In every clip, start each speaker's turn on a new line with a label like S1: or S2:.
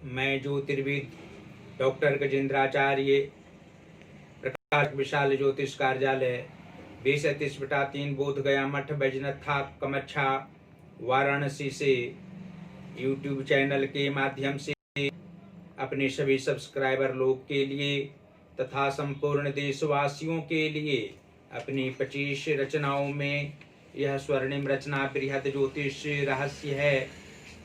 S1: मैं ज्योतिर्विद डॉक्टर गजेंद्राचार्य प्रकाश विशाल ज्योतिष कार्यालय 20-3 बोध गया मठ बैजनाथा कमच्छा वाराणसी से यूट्यूब चैनल के माध्यम से अपने सभी सब्सक्राइबर लोग के लिए तथा संपूर्ण देशवासियों के लिए अपनी 25 रचनाओं में यह स्वर्णिम रचना बृहद ज्योतिष रहस्य है,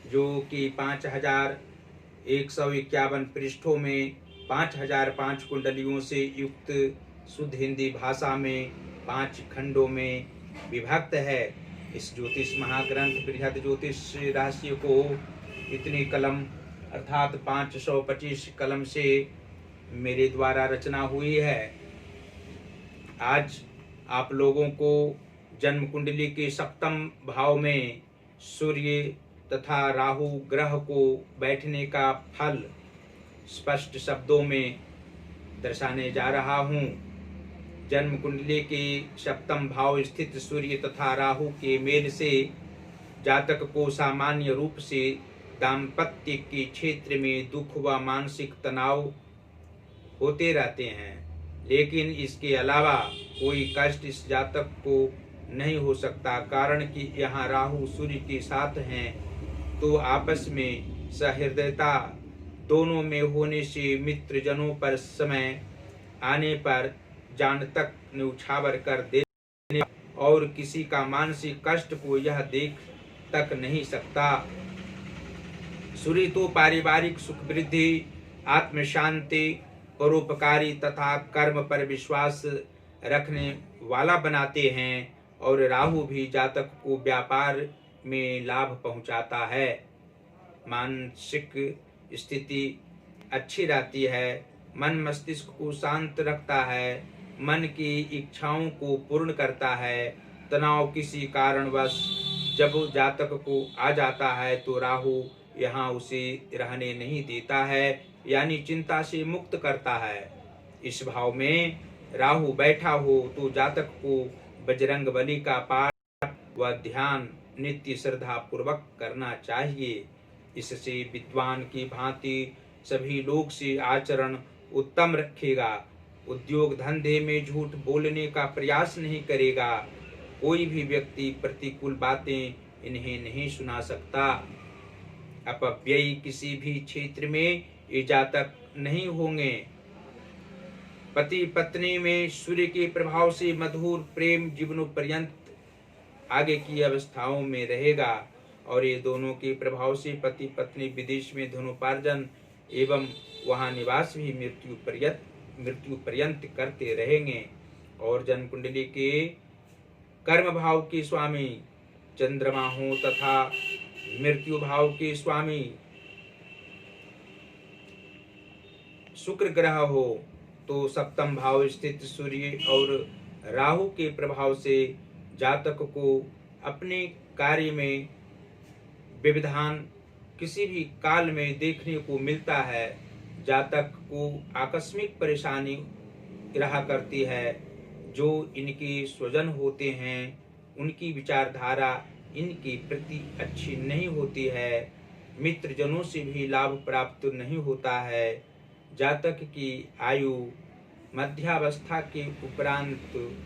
S1: जो कि 5151 पृष्ठों में 5005 कुंडलियों से युक्त शुद्ध हिंदी भाषा में 5 खंडों में विभक्त है। इस ज्योतिष महाग्रंथ बृहद ज्योतिष रहस्य को इतनी कलम अर्थात 525 कलम से मेरे द्वारा रचना हुई है। आज आप लोगों को जन्म कुंडली के सप्तम भाव में सूर्य तथा राहु ग्रह को बैठने का फल स्पष्ट शब्दों में दर्शाने जा रहा हूँ। जन्म कुंडली के सप्तम भाव स्थित सूर्य तथा राहु के मेल से जातक को सामान्य रूप से दाम्पत्य के क्षेत्र में दुख व मानसिक तनाव होते रहते हैं, लेकिन इसके अलावा कोई कष्ट इस जातक को नहीं हो सकता। कारण कि यहाँ राहु सूर्य के साथ हैं, तो आपस में सहृदयता दोनों में होने से मित्रजनों पर समय आने पर जान तक न्यौछावर कर देने और किसी का मानसिक कष्ट को यह देख तक नहीं सकता। सूर्य तो पारिवारिक सुख वृद्धि, आत्म शांति, परोपकारी तथा कर्म पर विश्वास रखने वाला बनाते हैं, और राहु भी जातक को व्यापार में लाभ पहुंचाता है। मानसिक स्थिति अच्छी रहती है, मन मस्तिष्क को शांत रखता है, मन की इच्छाओं को पूर्ण करता है। तनाव किसी कारणवश जब जातक को आ जाता है तो राहु यहाँ उसे रहने नहीं देता है, यानी चिंता से मुक्त करता है। इस भाव में राहु बैठा हो तो जातक को बजरंग बली का पाठ व ध्यान नित्य श्रद्धा पूर्वक करना चाहिए। इससे विद्वान की भांति सभी लोग से आचरण उत्तम रखेगा, उद्योग धंधे में झूठ बोलने का प्रयास नहीं करेगा, कोई भी व्यक्ति प्रतिकूल बातें इन्हें नहीं सुना सकता। अपव्ययी किसी भी क्षेत्र में ये जातक नहीं होंगे। पति पत्नी में सूर्य के प्रभाव से मधुर प्रेम जीवनों पर्यंत आगे की अवस्थाओं में रहेगा, और ये दोनों के प्रभाव से पति पत्नी विदेश में धनोपार्जन एवं वहां निवास भी मृत्यु पर्यंत करते रहेंगे। और जन्म कुंडली के कर्म भाव के स्वामी चंद्रमा हो तथा मृत्यु भाव के स्वामी शुक्र ग्रह हो, तो सप्तम भाव स्थित सूर्य और राहु के प्रभाव से जातक को अपने कार्य में व्यवधान किसी भी काल में देखने को मिलता है। जातक को आकस्मिक परेशानी रहा करती है। जो इनके स्वजन होते हैं उनकी विचारधारा इनके प्रति अच्छी नहीं होती है, मित्रजनों से भी लाभ प्राप्त नहीं होता है। जातक की आयु मध्यावस्था के उपरांत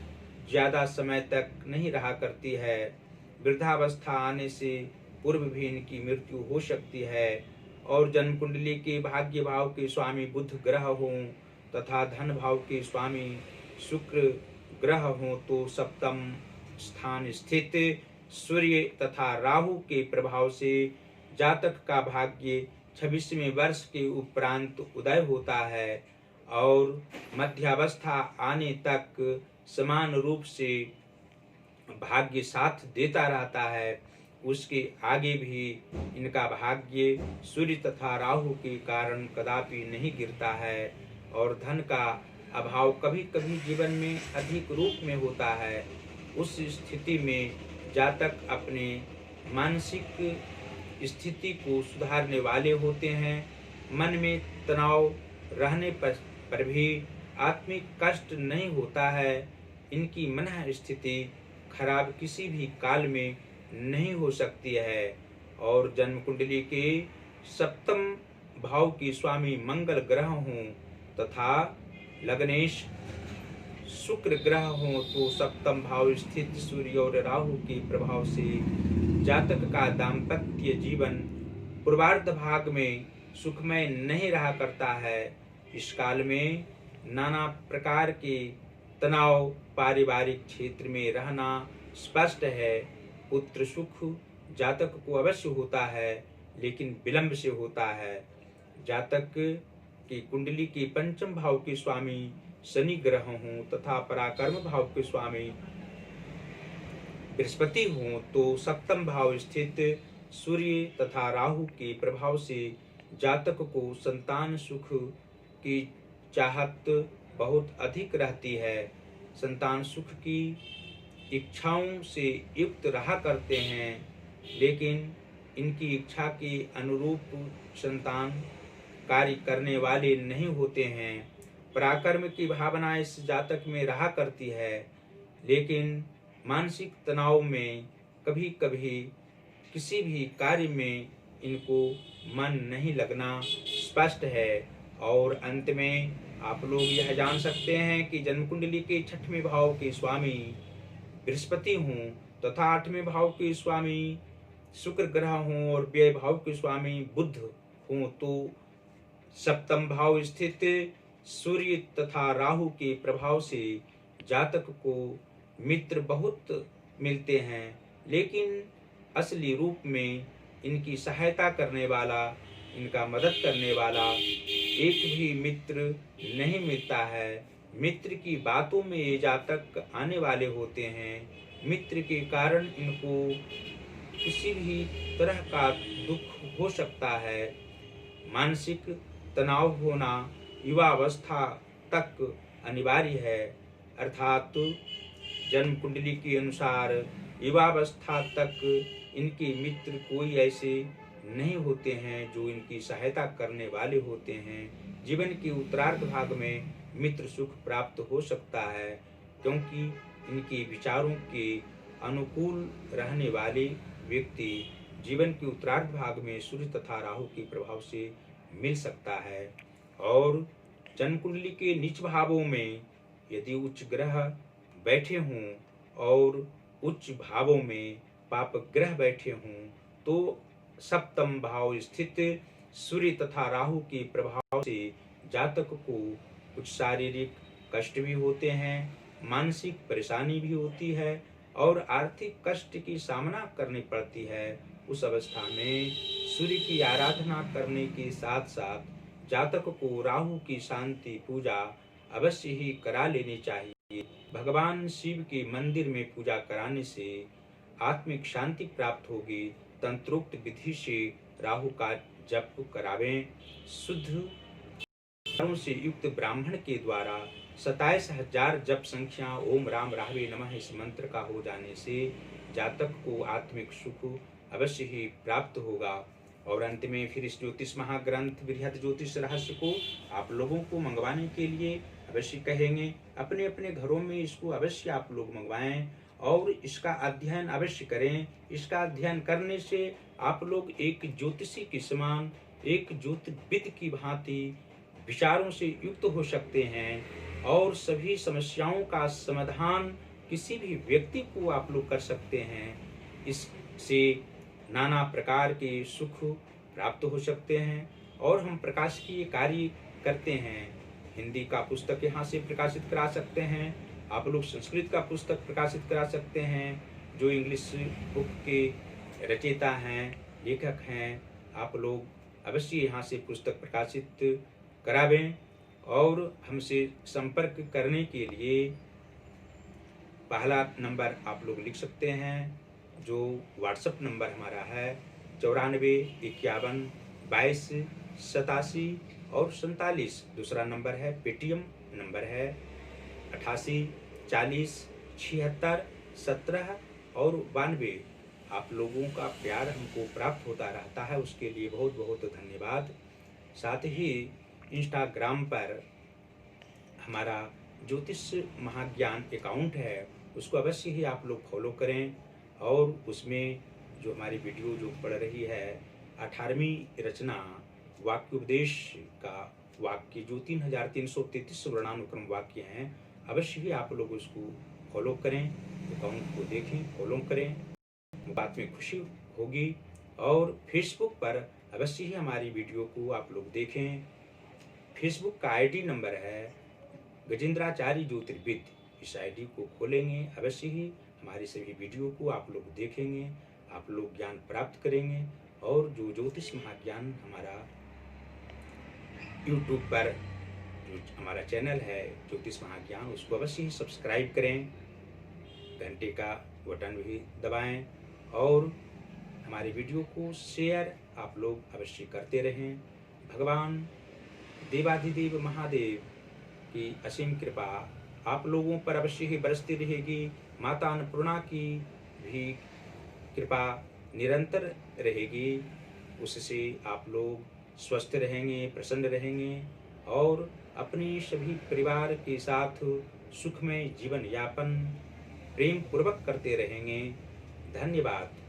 S1: ज्यादा समय तक नहीं रहा करती है। वृद्धावस्था आने से पूर्व भी इनकी मृत्यु हो सकती है। और जन्म कुंडली के भाग्य भाव के स्वामी बुध ग्रह हों तथा धन भाव के स्वामी शुक्र ग्रह हों, तो सप्तम स्थान स्थित सूर्य तथा राहु के प्रभाव से जातक का भाग्य 26वें वर्ष के उपरांत उदय होता है, और मध्यावस्था आने तक समान रूप से भाग्य साथ देता रहता है। उसके आगे भी इनका भाग्य सूर्य तथा राहु के कारण कदापि नहीं गिरता है, और धन का अभाव कभी कभी जीवन में अधिक रूप में होता है। उस स्थिति में जातक अपने मानसिक स्थिति को सुधारने वाले होते हैं। मन में तनाव रहने पर भी आत्मिक कष्ट नहीं होता है। इनकी मन स्थिति खराब किसी भी काल में नहीं हो सकती है। और जन्म कुंडली के सप्तम भाव के स्वामी मंगल ग्रह हों तथा लग्नेश शुक्र ग्रह हो तो सप्तम भाव स्थित सूर्य और राहु के प्रभाव से जातक का दाम्पत्य जीवन पूर्वार्ध भाग में सुखमय नहीं रहा करता है। इस काल में नाना प्रकार के तनाव पारिवारिक क्षेत्र में रहना स्पष्ट है। पुत्र सुख जातक को अवश्य होता है, लेकिन विलंब से होता है। जातक की कुंडली के पंचम भाव के स्वामी शनि ग्रह हों तथा पराक्रम भाव के स्वामी बृहस्पति हों तो सप्तम भाव स्थित सूर्य तथा राहु के प्रभाव से जातक को संतान सुख की चाहत बहुत अधिक रहती है। संतान सुख की इच्छाओं से युक्त रहा करते हैं, लेकिन इनकी इच्छा के अनुरूप संतान कार्य करने वाले नहीं होते हैं। पराक्रम की भावना इस जातक में रहा करती है, लेकिन मानसिक तनाव में कभी कभी किसी भी कार्य में इनको मन नहीं लगना स्पष्ट है। और अंत में आप लोग यह जान सकते हैं कि जन्म कुंडली के छठवें भाव के स्वामी बृहस्पति हों तथा आठवें भाव के स्वामी शुक्र ग्रह हों और व्यय भाव के स्वामी बुध हों तो सप्तम भाव स्थित सूर्य तथा राहु के प्रभाव से जातक को मित्र बहुत मिलते हैं, लेकिन असली रूप में इनकी सहायता करने वाला, इनका मदद करने वाला एक भी मित्र नहीं मिलता है। मित्र की बातों में ये जातक आने वाले होते हैं। मित्र के कारण इनको किसी भी तरह का दुख हो सकता है। मानसिक तनाव होना युवावस्था तक अनिवार्य है, अर्थात जन्म कुंडली के अनुसार युवावस्था तक इनके मित्र कोई ऐसे नहीं होते हैं जो इनकी सहायता करने वाले होते हैं। जीवन के उत्तरार्ध भाग में मित्र सुख प्राप्त हो सकता है, क्योंकि इनके विचारों के अनुकूल रहने वाले व्यक्ति जीवन के उत्तरार्ध भाग में सूर्य तथा राहु के प्रभाव से मिल सकता है। और जन्म कुंडली के नीच भावों में यदि उच्च ग्रह बैठे हों और उच्च भावों में पाप ग्रह बैठे हों तो सप्तम भाव स्थित सूर्य तथा राहु के प्रभाव से जातक को कुछ शारीरिक कष्ट भी होते हैं, मानसिक परेशानी भी होती है और आर्थिक कष्ट की सामना करनी पड़ती है। उस अवस्था में सूर्य की आराधना करने के साथ साथ जातक को राहु की शांति पूजा अवश्य ही करा लेनी चाहिए। भगवान शिव के मंदिर में पूजा कराने से आत्मिक शांति प्राप्त होगी। तंत्रोक्त विधि से राहु का जप करावें। शुद्ध से युक्त ब्राह्मण के द्वारा 27,000 जप संख्या ओम राम राहवे नमः इस मंत्र का हो जाने से जातक को आत्मिक सुख अवश्य ही प्राप्त होगा। और अंत में फिर इस ज्योतिष महाग्रंथ बृहद ज्योतिष रहस्य को आप लोगों को मंगवाने के लिए अवश्य कहेंगे। अपने अपने घरों में इसको अवश्य आप लोग मंगवाएं और इसका अध्ययन अवश्य करें। इसका अध्ययन करने से आप लोग एक ज्योतिषी के समान, एक ज्योतिर्विद की भांति विचारों से युक्त हो सकते हैं और सभी समस्याओं का समाधान किसी भी व्यक्ति को आप लोग कर सकते हैं। इससे नाना प्रकार के सुख प्राप्त हो सकते हैं। और हम प्रकाशकीय कार्य करते हैं। हिंदी का पुस्तक यहाँ से प्रकाशित करा सकते हैं, आप लोग संस्कृत का पुस्तक प्रकाशित करा सकते हैं। जो इंग्लिश बुक के रचयिता हैं, लेखक हैं, आप लोग अवश्य यहाँ से पुस्तक प्रकाशित करावें। और हमसे संपर्क करने के लिए पहला नंबर आप लोग लिख सकते हैं, जो व्हाट्सएप नंबर हमारा है 94 51 22 87 और 47। दूसरा नंबर है पेटीएम नंबर है 88 40 76 17 और 92। आप लोगों का प्यार हमको प्राप्त होता रहता है, उसके लिए बहुत बहुत धन्यवाद। साथ ही इंस्टाग्राम पर हमारा ज्योतिष महाज्ञान अकाउंट है, उसको अवश्य ही आप लोग फॉलो करें। और उसमें जो हमारी वीडियो जो पड़ रही है 18वीं रचना वाक्योपदेश का वाक्य जो 3333 वर्णानुक्रम वाक्य हैं, अवश्य ही आप लोग उसको फॉलो करें, अकाउंट को देखें, फॉलो करें, बात में खुशी होगी। और फेसबुक पर अवश्य ही हमारी वीडियो को आप लोग देखें। फेसबुक का आईडी नंबर है गजेंद्राचार्य ज्योतिर्विद। इस आईडी को खोलेंगे, अवश्य ही हमारी सभी वीडियो को आप लोग देखेंगे, आप लोग ज्ञान प्राप्त करेंगे। और जो ज्योतिष महाज्ञान हमारा यूट्यूब पर जो हमारा चैनल है ज्योतिष महाज्ञान, उसको अवश्य ही सब्सक्राइब करें, घंटे का बटन भी दबाएं और हमारी वीडियो को शेयर आप लोग अवश्य करते रहें। भगवान देवाधिदेव महादेव की असीम कृपा आप लोगों पर अवश्य ही बरसती रहेगी। माता अन्नपूर्णा की भी कृपा निरंतर रहेगी, उससे आप लोग स्वस्थ रहेंगे, प्रसन्न रहेंगे और अपने सभी परिवार के साथ सुखमय जीवन यापन प्रेम पूर्वक करते रहेंगे। धन्यवाद।